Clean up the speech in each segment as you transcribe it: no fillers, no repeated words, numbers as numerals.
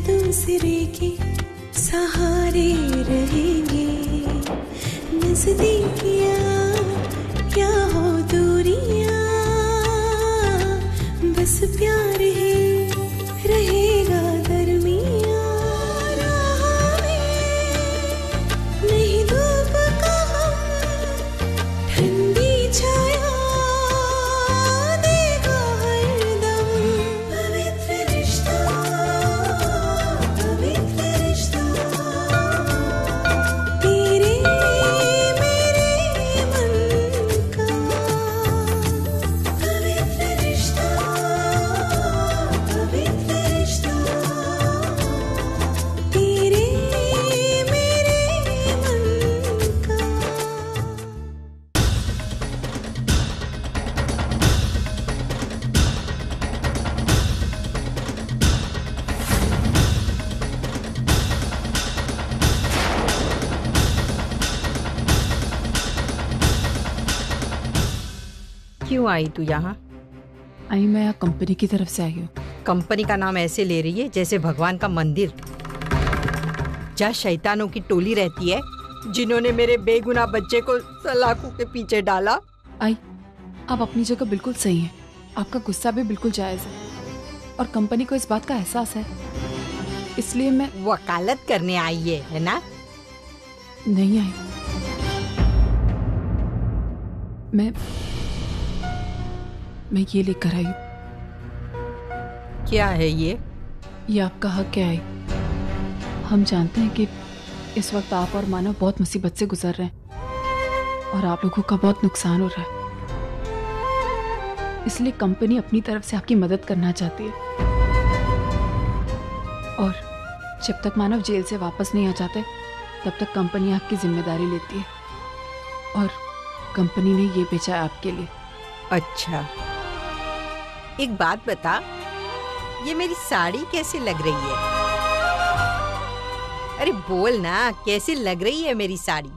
दूसरे के सहारे रहेंगे। नजदीकियां क्या हो दूरियां, बस प्यार ही रहेगा दरमियां। राह में नहीं धूप का ठंडी छाया देगा हरदम। पवित्र रिश्ता, पवित्र रिश्ता, तेरे मेरे मन का। पवित्र रिश्ता, पवित्र रिश्ता, तेरे मेरे मन का। क्यों आई तू यहाँ? आई मैं यहाँ कंपनी की तरफ से आई हूँ। कंपनी का नाम ऐसे ले रही है जैसे भगवान का मंदिर, जहाँ शैतानों की टोली रहती है जिन्होंने मेरे बेगुनाह बच्चे को सलाखों के पीछे डाला। आई, आप अपनी जगह बिल्कुल सही हैं। आपका गुस्सा भी बिल्कुल जायज है और कंपनी को इस बात का एहसास है, इसलिए मैं वकालत करने आई है ना? नहीं आई। मैं ये लेकर आई हूँ। क्या है ये? ये आपका हक है आई। हम जानते हैं कि इस वक्त आप और मानव बहुत मुसीबत से गुजर रहे हैं और आप लोगों का बहुत नुकसान हो रहा है, इसलिए कंपनी अपनी तरफ से आपकी मदद करना चाहती है। और जब तक मानव जेल से वापस नहीं आ जाते तब तक कंपनी आपकी जिम्मेदारी लेती है, और कंपनी ने ये बेचा है आपके लिए। अच्छा, एक बात बता, ये मेरी साड़ी कैसी लग रही है? अरे बोल ना, कैसी लग रही है मेरी साड़ी?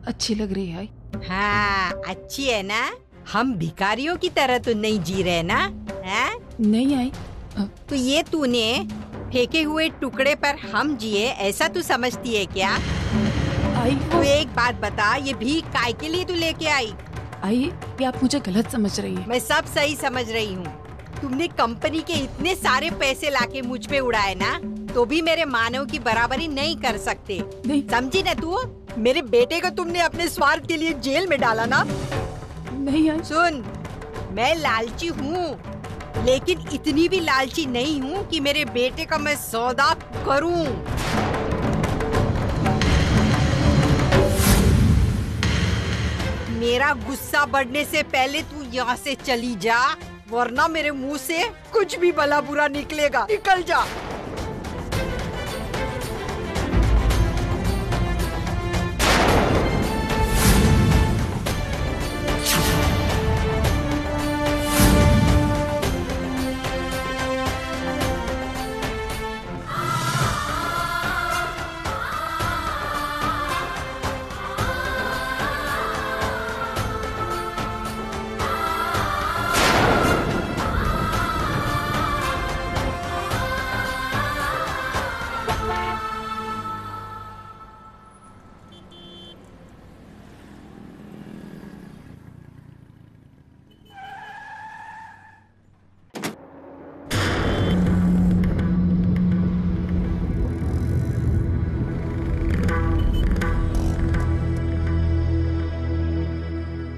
अच्छी लग रही है। हाँ, अच्छी है ना? हम भिखारियों की तरह तो नहीं जी रहे ना? है? नहीं आई। तो ये तूने फेंके हुए टुकड़े पर हम जिए ऐसा तू समझती है क्या? आई तू एक बात बता, ये भीख काय के लिए तू लेके आई? आई, ये आप मुझे गलत समझ रही हैं। मैं सब सही समझ रही हूँ। तुमने कंपनी के इतने सारे पैसे लाके मुझ पे उड़ाए ना, तो भी मेरे मानव की बराबरी नहीं कर सकते। नहीं। समझी ना तू? मेरे बेटे को तुमने अपने स्वार्थ के लिए जेल में डाला ना? नहीं आई। सुन, मैं लालची हूँ, लेकिन इतनी भी लालची नहीं हूँ कि मेरे बेटे का मैं सौदा करूँ। मेरा गुस्सा बढ़ने से पहले तू यहाँ से चली जा, वरना मेरे मुंह से कुछ भी भला बुरा निकलेगा। निकल जा।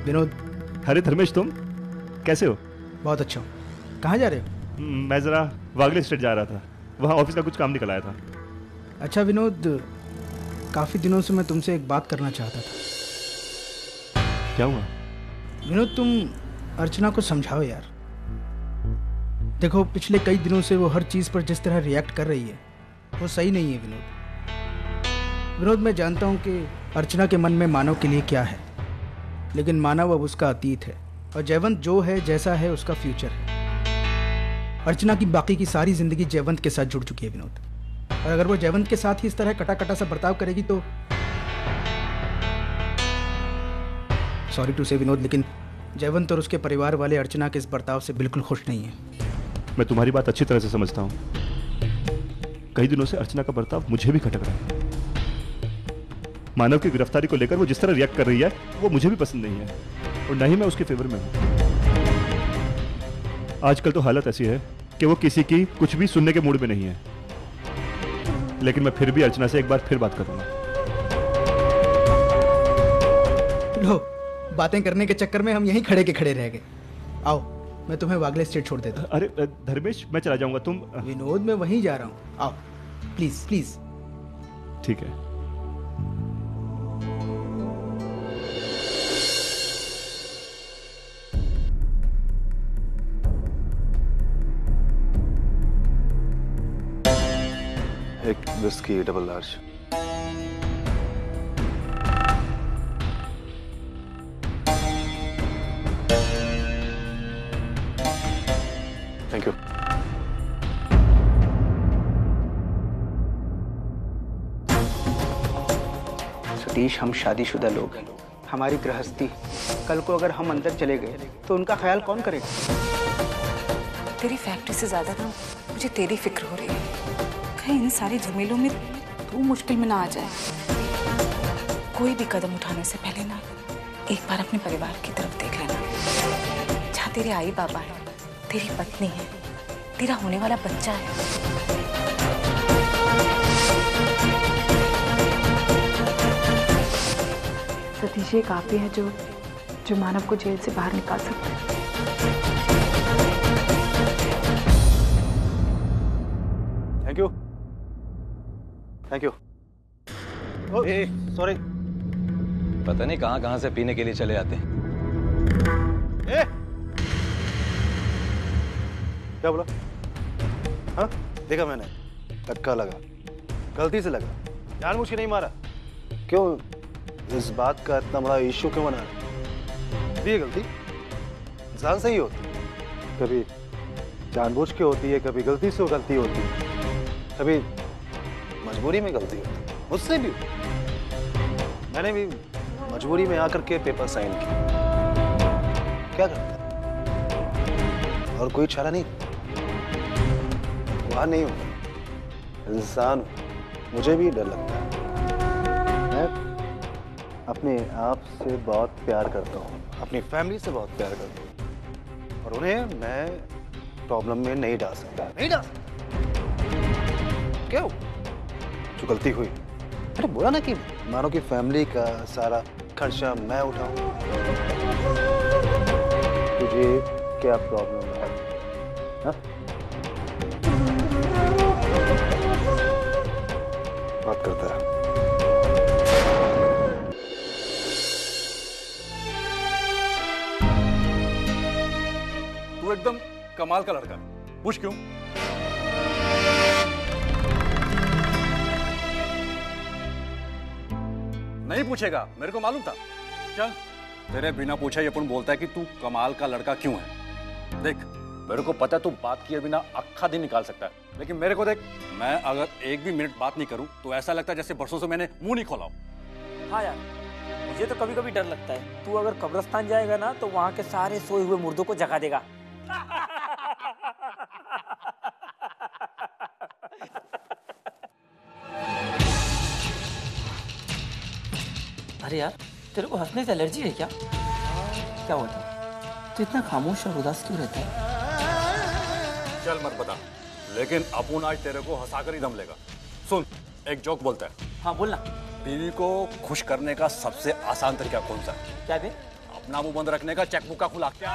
विनोद। अरे धर्मेश, तुम कैसे हो? बहुत अच्छा हूँ। कहाँ जा रहे हो? मैं ज़रा वागले स्ट्रीट जा रहा था, वहाँ ऑफिस का कुछ काम निकल आया था। अच्छा विनोद, काफ़ी दिनों से मैं तुमसे एक बात करना चाहता था। क्या हुआ? विनोद, तुम अर्चना को समझाओ यार। देखो, पिछले कई दिनों से वो हर चीज़ पर जिस तरह रिएक्ट कर रही है वो सही नहीं है विनोद। विनोद, मैं जानता हूँ कि अर्चना के मन में मानव के लिए क्या है, लेकिन मानव अब उसका अतीत है और जयवंत जो है जैसा है उसका फ्यूचर है। अर्चना की बाकी की सारी जिंदगी जयवंत के साथ जुड़ चुकी है विनोद, और अगर वो जयवंत के साथ ही इस तरह कटा कटा सा बर्ताव करेगी तो सॉरी टू से विनोद, लेकिन जयवंत और उसके परिवार वाले अर्चना के इस बर्ताव से बिल्कुल खुश नहीं है। मैं तुम्हारी बात अच्छी तरह से समझता हूँ। कई दिनों से अर्चना का बर्ताव मुझे भी खटक रहा है। मानव की गिरफ्तारी को लेकर वो जिस तरह रिएक्ट कर रही है वो मुझे भी पसंद नहीं है, और न ही मैं उसके फेवर में हूँ। आजकल तो हालत ऐसी है कि वो किसी की कुछ भी सुनने के मूड में नहीं है। लेकिन मैं फिर भी अर्चना से एक बार फिर बात करूंगा। लो, बातें करने के चक्कर में हम यहीं खड़े के खड़े रह गए। आओ, मैं तुम्हें वागले स्टेट छोड़ देता हूँ। अरे धर्मेश, मैं चला जाऊंगा, तुम। विनोद, मैं वहीं जा रहा हूँ। आओ प्लीज प्लीज। ठीक है। एक whisky double large. Thank you. Satish, हम शादीशुदा लोग हैं। हमारी गृहस्थी, कल को अगर हम अंदर चले गए तो उनका ख्याल कौन करेगा? तेरी फैक्ट्री से ज्यादा ना मुझे तेरी फिक्र हो रही है। कहीं इन सारे झमेलों में तू मुश्किल में ना आ जाए। कोई भी कदम उठाने से पहले ना एक बार अपने परिवार की तरफ देख लेना। जहाँ तेरे आई बाबा है, तेरी पत्नी है, तेरा होने वाला बच्चा है। सतीश, एक आप ही है जो मानव को जेल से बाहर निकाल सकते हैं। Thank you. Thank you. Sorry. पता नहीं कहां कहां से पीने के लिए चले आते हैं। क्या बोला? हाँ, देखा मैंने, धक्का लगा, गलती से लगा, जानबूझ के नहीं मारा। क्यों इस बात का इतना बड़ा इश्यू क्यों बना? ये गलती इंसान से ही होती, कभी जानबूझ के होती है, कभी गलती से गलती होती है, कभी मजबूरी में गलती होती है। मुझसे भी, मैंने भी मजबूरी में आकर के पेपर साइन किया। क्या करता, और कोई चारा नहीं, वहां नहीं हूं, इंसान हूं, मुझे भी डर लगता है। मैं अपने आप से बहुत प्यार करता हूँ, अपनी फैमिली से बहुत प्यार करता हूँ, और उन्हें मैं प्रॉब्लम में नहीं डाल सकता, नहीं डाल सकता। क्यों? जो गलती हुई, अरे बोला ना कि मानो की फैमिली का सारा खर्चा मैं उठाऊं। तुझे क्या प्रॉब्लम है? हाँ? बात करता है। तू एकदम कमाल का लड़का, पूछ क्यों? नहीं पूछेगा, मेरे को मालूम था। चल, तेरे बिना पूछे ये अपन बोलता है कि तू कमाल का लड़का क्यों है। देख, मेरे को पता है तू बात किए बिना अक्खा दिन निकाल सकता है, लेकिन मेरे को देख, मैं अगर एक भी मिनट बात नहीं करूं तो ऐसा लगता है जैसे बरसों से मैंने मुंह नहीं खोला हो। हाँ यार, मुझे तो कभी कभी डर लगता है तू अगर कब्रिस्तान जाएगा ना तो वहाँ के सारे सोए हुए मुर्दों को जगा देगा। अरे यार, तेरे को हंसने से एलर्जी है क्या? क्या हुआ था? तो इतना खामोश और उदास क्यों रहता है? चल मत बता, लेकिन अपुन आज तेरे को हंसाकर ही दम लेगा। सुन, एक जोक बोलता है। हाँ बोलना। बीवी को खुश करने का सबसे आसान तरीका कौन सा है? क्या बे? अपना मुंह बंद रखने का, चेकबुक का खुला। क्या?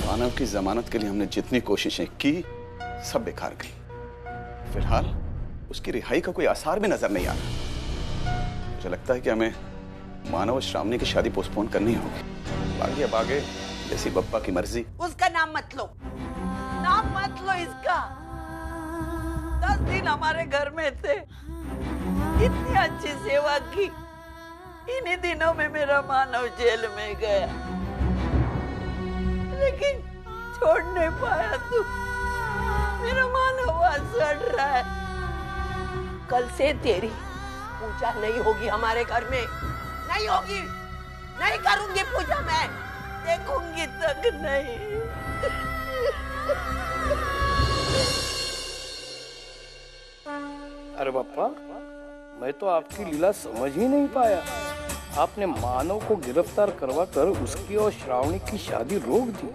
मानव की जमानत के लिए हमने जितनी कोशिशें की सब बेकार गई। फिलहाल उसकी रिहाई का कोई आसार भी नजर नहीं आ रहा। मुझे लगता है कि हमें मानव और श्रावणी की शादी पोस्टपोन करनी होगी। बाकी अब आगे जैसी बप्पा की मर्जी। उसका नाम मत लो, नाम मत लो इसका। 10 दिन हमारे घर में थे, इतनी अच्छी सेवा की। इन्हीं दिनों में मेरा मानव जेल में गया, लेकिन छोड़ नहीं पाया तू। मेरा मानव वहां सड़ रहा है। कल से तेरी पूजा नहीं होगी हमारे घर में, नहीं होगी। नहीं करूंगी पूजा मैं, देखूंगी तक नहीं। अरे बापा, मैं तो आपकी लीला समझ ही नहीं पाया। आपने मानव को गिरफ्तार करवाकर उसकी और श्रावणी की शादी रोक दी।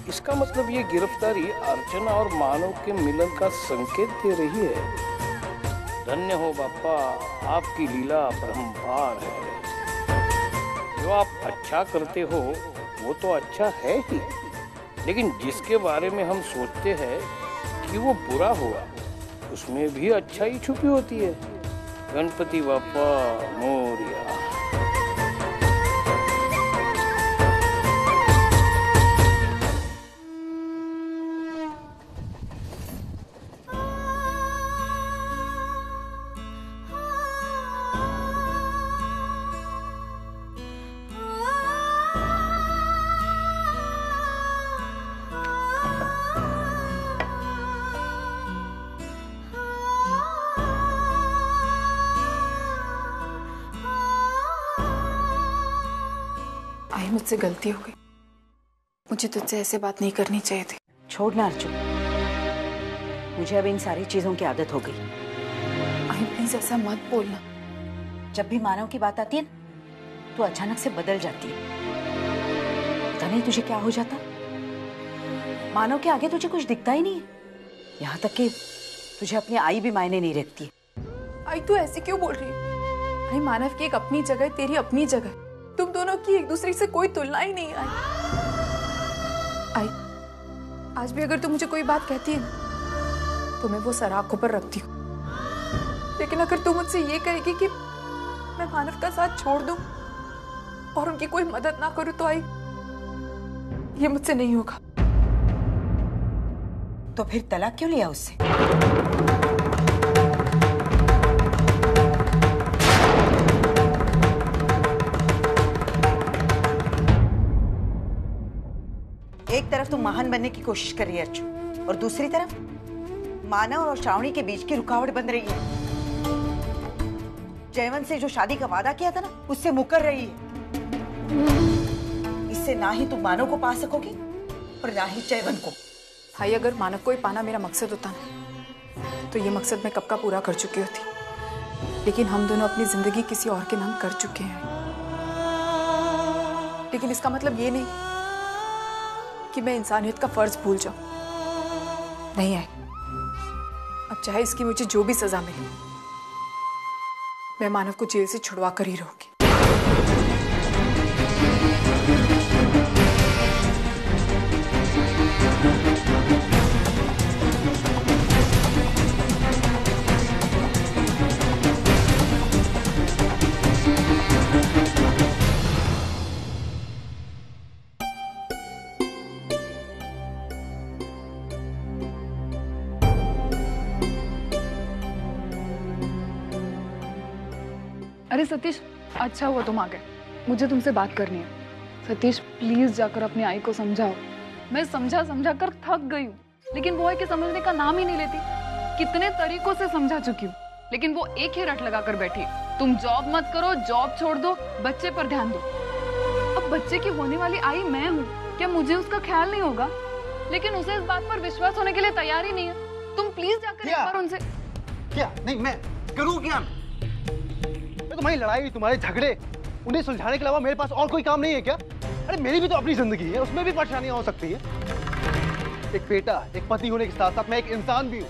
इसका मतलब ये गिरफ्तारी अर्चना और मानव के मिलन का संकेत दे रही है। धन्य हो बापा, आपकी लीला अपरंपार है। जो आप अच्छा करते हो वो तो अच्छा है ही, लेकिन जिसके बारे में हम सोचते हैं कि वो बुरा होगा, उसमें भी अच्छाई छुपी होती है। गणपति बापा मोरिया। आई, मुझसे गलती हो गई। मुझे तुझसे ऐसे बात नहीं करनी चाहिए थी। छोड़ना अर्जुन, मुझे अब इन सारी चीजों की आदत हो गई। आई प्लीज ऐसा मत बोलना। जब भी मानव की बात आती है तो अचानक से बदल जाती है। पता नहीं तुझे क्या हो जाता। मानव के आगे तुझे कुछ दिखता ही नहीं है, यहाँ तक कि तुझे अपनी आई भी मायने नहीं रखती। आई तू ऐसे क्यों बोल रही है? आई, मानव की एक अपनी जगह, तेरी अपनी जगह। तुम दोनों की एक दूसरे से कोई तुलना ही नहीं। आई, आज भी अगर तू मुझे कोई बात कहती है ना, तो मैं वो सर आंखों पर रखती हूँ। लेकिन अगर तू मुझसे ये कहेगी कि मैं मानव का साथ छोड़ दूं और उनकी कोई मदद ना करूं, तो आई, ये मुझसे नहीं होगा। तो फिर तलाक क्यों लिया उससे? एक तरफ तुम महान बनने की कोशिश कर रही है अर्जुन, और दूसरी तरफ मानव और श्रावणी के बीच की रुकावट बन रही है। जयवंत से जो शादी का वादा किया था ना, उससे मुकर रही है। इससे ना ही तुम मानव को पा सकोगी और ना ही जयवंत को। भाई, अगर मानव को ही पाना मेरा मकसद होता ना, तो ये मकसद मैं कब का पूरा कर चुकी होती। लेकिन हम दोनों अपनी जिंदगी किसी और के नाम कर चुके हैं। लेकिन इसका मतलब ये नहीं कि मैं इंसानियत का फर्ज भूल जाऊं। नहीं है, अब चाहे इसकी मुझे जो भी सजा मिले, मैं मानव को जेल से छुड़वा कर ही रहूंगी। अरे सतीश, अच्छा हुआ तुम आ गए। मुझे तुमसे बात करनी है। सतीश, प्लीज जाकर अपनी आई को समझाओ। मैं समझा समझा कर थक गई हूँ, लेकिन वो है कि समझने का नाम ही नहीं लेती। कितने तरीकों से समझा चुकी हूँ, लेकिन वो एक ही रट लगा कर बैठी। तुम जॉब मत करो, जॉब छोड़ दो, बच्चे पर ध्यान दो। अब बच्चे की होने वाली आई मैं हूँ, क्या मुझे उसका ख्याल नहीं होगा? लेकिन उसे इस बात पर विश्वास होने के लिए तैयार ही नहीं है। तुम प्लीज जाकर एक बार उनसे। क्या नहीं, मैं करूँ क्या? तुम्हारी लड़ाई, तुम्हारे झगड़े, उन्हें सुलझाने के अलावा मेरे पास और कोई काम नहीं है क्या? अरे मेरी भी तो अपनी जिंदगी है, उसमें भी परेशानियां हो सकती है। एक बेटा, एक पति होने के साथ साथ मैं एक इंसान भी हूँ।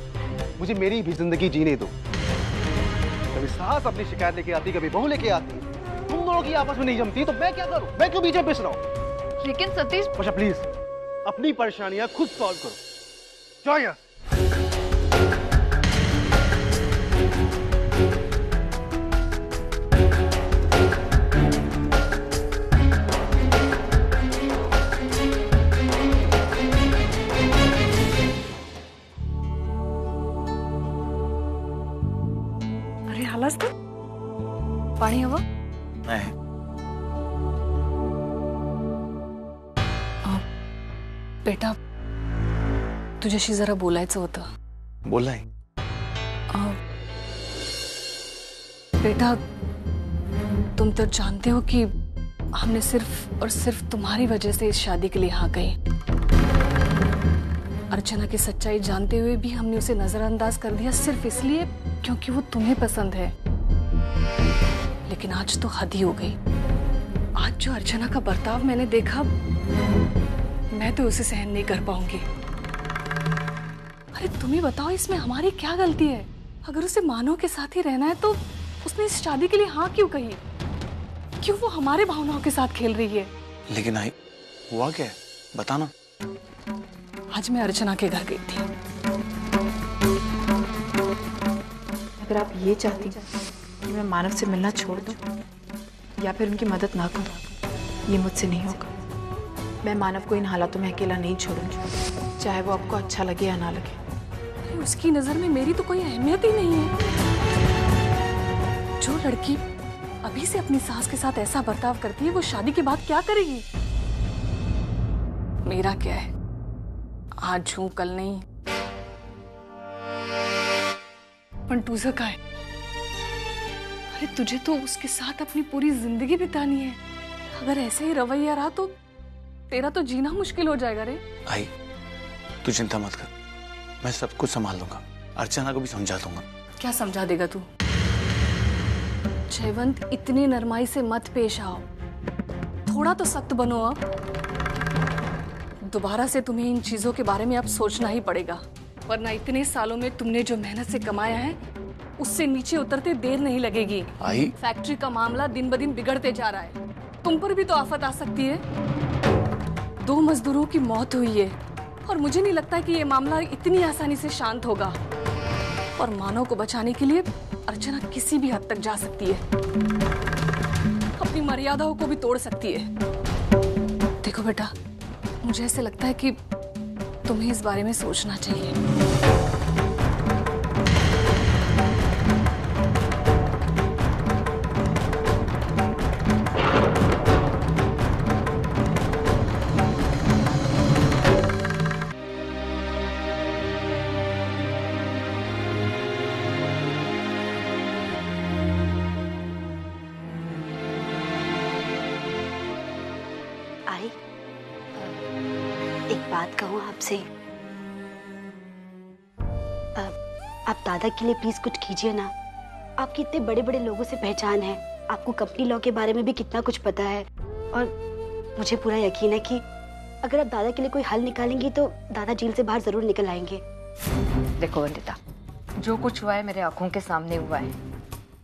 मुझे मेरी भी जिंदगी जीने दो। कभी सास अपनी शिकायत लेके आती, कभी बहू लेके आती। तुम दोनों की आपस में नहीं जमती तो मैं क्या करूँ? मैं क्यों पीछे पिस रहा हूँ? लेकिन सतीश, वर्षा प्लीज अपनी परेशानियां खुद सॉल्व करो। जाओ यहाँ। खालास तर पाणी हवं? नाही. बेटा तुझ्याशी जरा बोलायचं होतं. बोलाय. बेटा तुम तो जानते हो कि हमने सिर्फ और सिर्फ तुम्हारी वजह से इस शादी के लिए हाँ कही. अर्चना की सच्चाई जानते हुए भी हमने उसे नजरअंदाज कर दिया सिर्फ इसलिए क्योंकि वो तुम्हें पसंद है. लेकिन आज तो हद ही हो गई. आज जो अर्चना का बर्ताव मैंने देखा मैं तो उसे सहन नहीं कर पाऊंगी. अरे तुम्हें बताओ इसमें हमारी क्या गलती है? अगर उसे मानव के साथ ही रहना है तो उसने इस शादी के लिए हाँ क्यों कही? क्यों वो हमारे भावनाओं के साथ खेल रही है? लेकिन आई हुआ क्या है बताना. आज मैं अर्चना के घर गई थी. अगर आप ये चाहती कि मैं मानव से मिलना छोड़ दूं या फिर उनकी मदद ना करूं, ये मुझसे नहीं होगा. मैं मानव को इन हालातों में अकेला नहीं छोड़ूंगी, चाहे वो आपको अच्छा लगे या ना लगे. उसकी नजर में मेरी तो कोई अहमियत ही नहीं है. जो लड़की अभी से अपनी सास के साथ ऐसा बर्ताव करती है वो शादी के बाद क्या करेगी? मेरा क्या है, आज हूं कल नहीं. पर तुझं काय? अरे तुझे तो उसके साथ अपनी पूरी जिंदगी बितानी है. अगर ऐसे ही रवैया रहा तो तेरा तो जीना मुश्किल हो जाएगा रे. आई तू चिंता मत कर, मैं सब कुछ संभाल लूंगा. अर्चना को भी समझा दूंगा. क्या समझा देगा तू? जयवंत इतनी नरमाई से मत पेश आओ. थोड़ा तो सख्त बनो. अब दोबारा से तुम्हें इन चीजों के बारे में अब सोचना ही पड़ेगा, वरना इतने सालों में तुमने जो मेहनत से कमाया है उससे नीचे उतरते देर नहीं लगेगी. आई फैक्ट्री का मामला दिन ब दिन बिगड़ते जा रहा है. तुम पर भी तो आफत आ सकती है. 2 मजदूरों की मौत हुई है और मुझे नहीं लगता कि ये मामला इतनी आसानी से शांत होगा. और मानव को बचाने के लिए अर्चना किसी भी हद तक जा सकती है, अपनी मर्यादाओं को भी तोड़ सकती है. देखो बेटा, मुझे ऐसे लगता है कि तुम्हें इस बारे में सोचना चाहिए. एक बात कहूँ आपसे, आप दादा के लिए प्लीज कुछ कीजिए ना. आपकी इतने बड़े बड़े लोगों से पहचान है, आपको कंपनी लॉ के बारे में भी कितना कुछ पता है, और मुझे पूरा यकीन है कि अगर आप दादा के लिए कोई हल निकालेंगी तो दादा जेल से बाहर जरूर निकल आएंगे. देखो वंदिता, जो कुछ हुआ है मेरे आंखों के सामने हुआ है.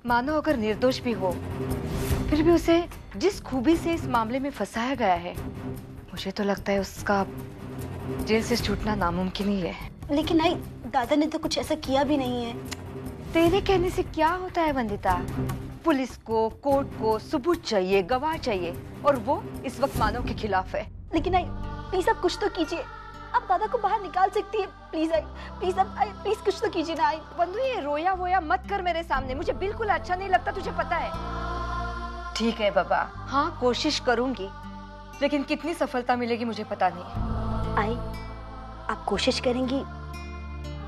मानो अगर निर्दोष भी हो फिर भी उसे जिस खूबी से इस मामले में फंसाया गया है, मुझे तो लगता है उसका जेल से छूटना नामुमकिन ही है. लेकिन नहीं, दादा ने तो कुछ ऐसा किया भी नहीं है. तेरे कहने से क्या होता है वंदिता? पुलिस को, कोर्ट को सबूत चाहिए, गवाह चाहिए, और वो इस वक्त मानव के खिलाफ है. लेकिन नहीं, प्लीज आप कुछ तो कीजिए. आप दादा को बाहर निकाल सकती है. प्लीज आई, प्लीज आप प्लीज कुछ तो कीजिए ना. आई बंधु, ये रोया वोया मत कर मेरे सामने, मुझे बिल्कुल अच्छा नहीं लगता, तुझे पता है. ठीक है बाबा, हाँ कोशिश करूंगी, लेकिन कितनी सफलता मिलेगी मुझे पता नहीं. आई, आप कोशिश करेंगी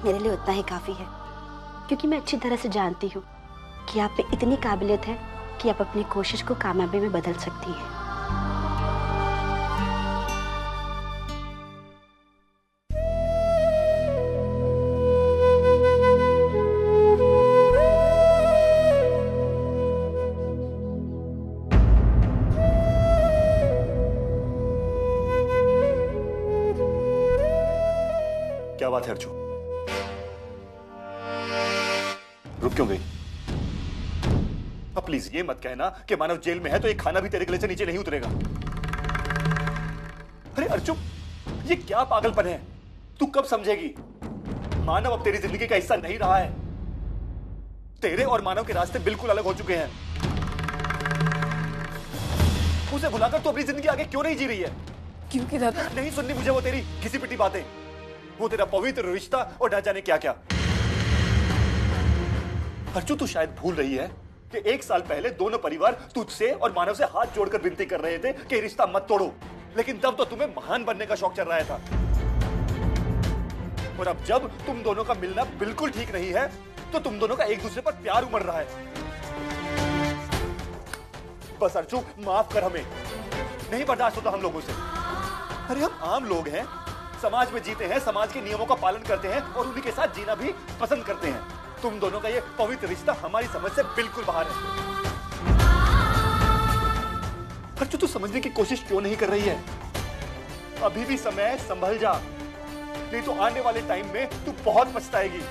मेरे लिए उतना ही काफी है, क्योंकि मैं अच्छी तरह से जानती हूँ कि आप में इतनी काबिलियत है कि आप अपनी कोशिश को कामयाबी में बदल सकती हैं. क्या बात है अर्जुन, रुक क्यों गई? अब प्लीज ये मत कहना कि मानव जेल में है तो ये खाना भी तेरे गले से नीचे नहीं उतरेगा. अरे अर्जुन, ये क्या पागलपन है? तू कब समझेगी? मानव अब तेरी जिंदगी का हिस्सा नहीं रहा है. तेरे और मानव के रास्ते बिल्कुल अलग हो चुके हैं. उसे भुलाकर तू अपनी जिंदगी आगे क्यों नहीं जी रही है? क्योंकि दादा, नहीं सुननी मुझे वो तेरी घिसी पिटी बातें, वो तेरा पवित्र रिश्ता और ना जाने क्या क्या. अर्जु, तू शायद भूल रही है कि 1 साल पहले दोनों परिवार तुझसे और मानव से हाथ जोड़कर विनती कर रहे थे कि रिश्ता मत तोड़ो, लेकिन तब तो तुम्हें महान बनने का शौक चल रहा था। और अब जब तुम दोनों का मिलना बिल्कुल ठीक नहीं है, तो तुम दोनों का एक दूसरे पर प्यार उमड़ रहा है। बस अर्जु, माफ कर हमें, नहीं बर्दाश्त होता हम लोगों से। अरे हम आम लोग हैं, समाज में जीते हैं, समाज के नियमों का पालन करते हैं और उन्हीं के साथ जीना भी पसंद करते हैं। तुम दोनों का ये पवित्र रिश्ता हमारी समझ से बिल्कुल बाहर है। अर्जु, तू समझने की कोशिश क्यों नहीं कर रही है? अभी भी समय है, संभल जा, नहीं तो आने वाले टाइम में तू बहुत पछताएगी।